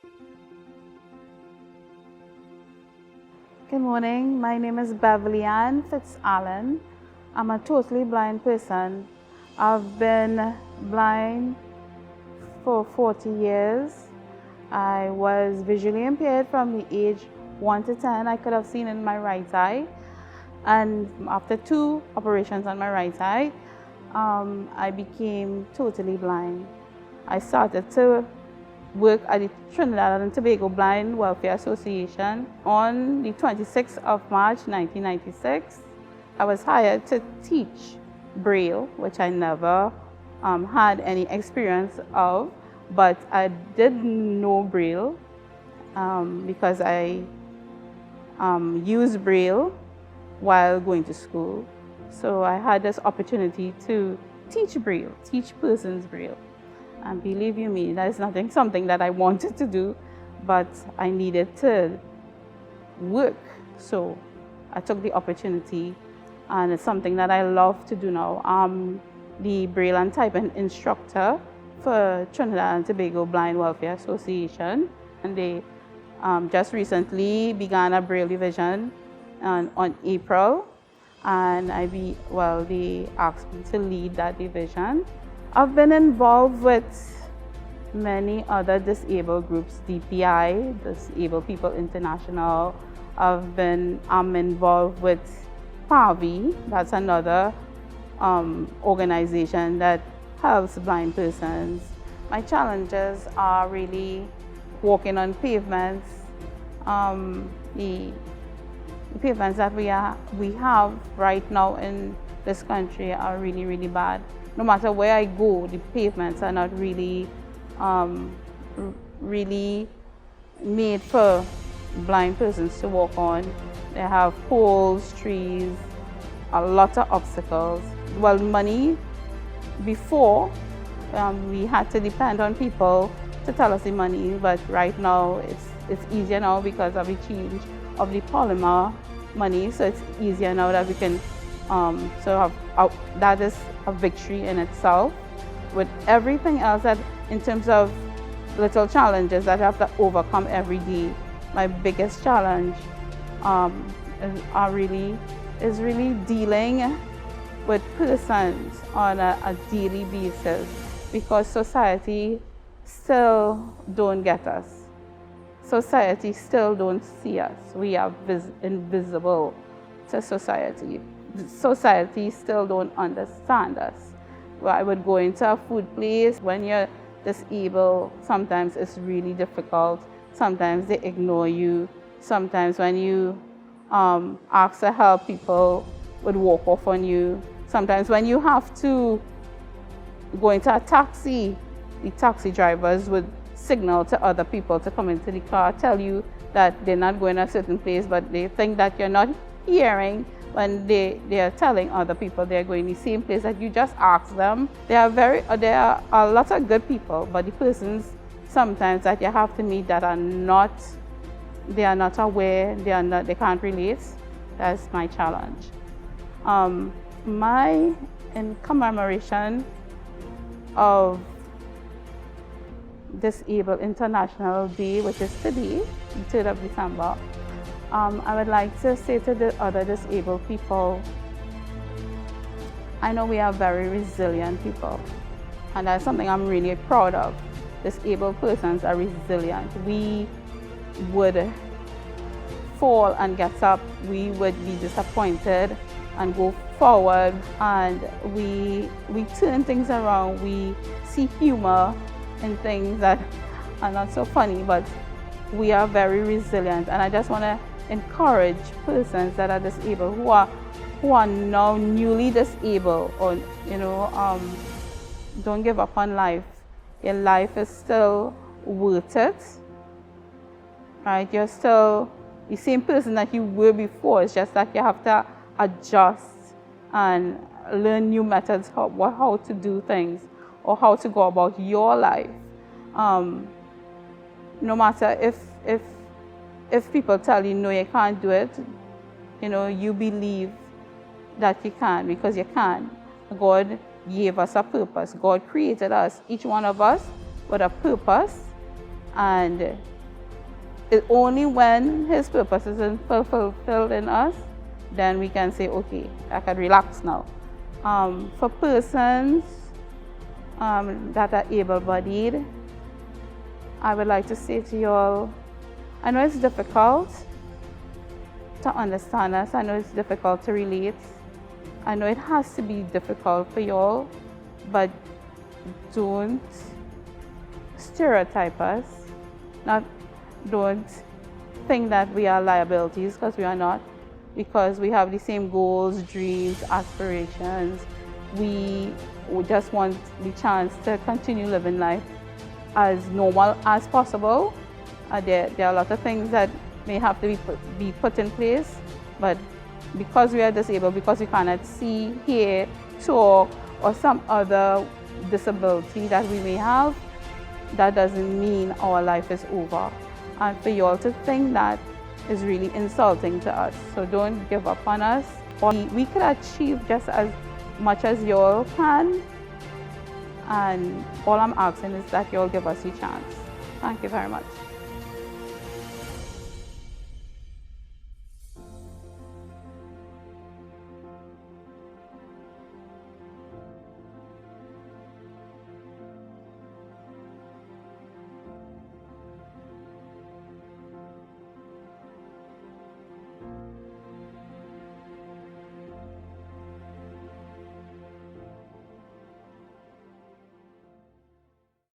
Good morning. My name is Beverly Fitzallen. I'm a totally blind person. I've been blind for 40 years. I was visually impaired from the age 1 to 10. I could have seen in my right eye. And after 2 operations on my right eye, I became totally blind. I started to work at the Trinidad and Tobago Blind Welfare Association on the 26th of March 1996. I was hired to teach Braille, which I never had any experience of, but I did know Braille because I used Braille while going to school. So I had this opportunity to teach Braille, teach persons Braille. And believe you me, that is something that I wanted to do, but I needed to work. So I took the opportunity, and it's something that I love to do now. I'm the Braille and Typing instructor for Trinidad and Tobago Blind Welfare Association, and they just recently began a Braille division on April, and they asked me to lead that division. I've been involved with many other disabled groups, DPI, Disabled People International. I'm involved with PAVI, that's another organization that helps blind persons. My challenges are really walking on pavements. The pavements that we have right now in this country are really, really bad. No matter where I go, the pavements are not really made for blind persons to walk on. They have poles, trees, a lot of obstacles. Well, money, before we had to depend on people to tell us the money, but right now it's easier now because of the change of the polymer money, so it's easier now that we can that is a victory in itself. With everything else that in terms of little challenges that I have to overcome every day, my biggest challenge is really dealing with persons on a daily basis, because society still don't get us. Society still don't see us. We are invisible to society. Society still don't understand us. Well, I would go into a food place. When you're disabled, sometimes it's really difficult. Sometimes they ignore you. Sometimes when you ask for help, people would walk off on you. Sometimes when you have to go into a taxi, the taxi drivers would signal to other people to come into the car, tell you that they're not going to a certain place, but they think that you're not hearing when they are telling other people they're going the same place that you just asked them. There are a lot of good people, but the persons sometimes that you have to meet that are not aware, they can't relate. That's my challenge. In commemoration of Disabled International Day, which is today, the 3rd of December, I would like to say to the other disabled people, I know we are very resilient people, and that's something I'm really proud of. Disabled persons are resilient. We would fall and get up, we would be disappointed and go forward, and we turn things around. We see humor in things that are not so funny, but we are very resilient. And I just want to encourage persons that are disabled, who are now newly disabled, or don't give up on life. Your life is still worth it, right? You're still the same person that you were before. It's just that you have to adjust and learn new methods how to do things, or how to go about your life. No matter if people tell you no, you can't do it, you believe that you can, because you can. God gave us a purpose. God created us, each one of us, with a purpose, and only when His purpose is fulfilled in us, then we can say, okay, I can relax now. For persons that are able-bodied, I would like to say to you all, I know it's difficult to understand us. I know it's difficult to relate. I know it has to be difficult for you all, but don't stereotype us. Don't think that we are liabilities, because we are not. Because we have the same goals, dreams, aspirations. We just want the chance to continue living life as normal as possible. There are a lot of things that may have to be put in place, but because we are disabled, because we cannot see, hear, talk, or some other disability that we may have, that doesn't mean our life is over. And for you all to think that is really insulting to us. So don't give up on us. We could achieve just as much as you all can, and all I'm asking is that you all give us a chance. Thank you very much.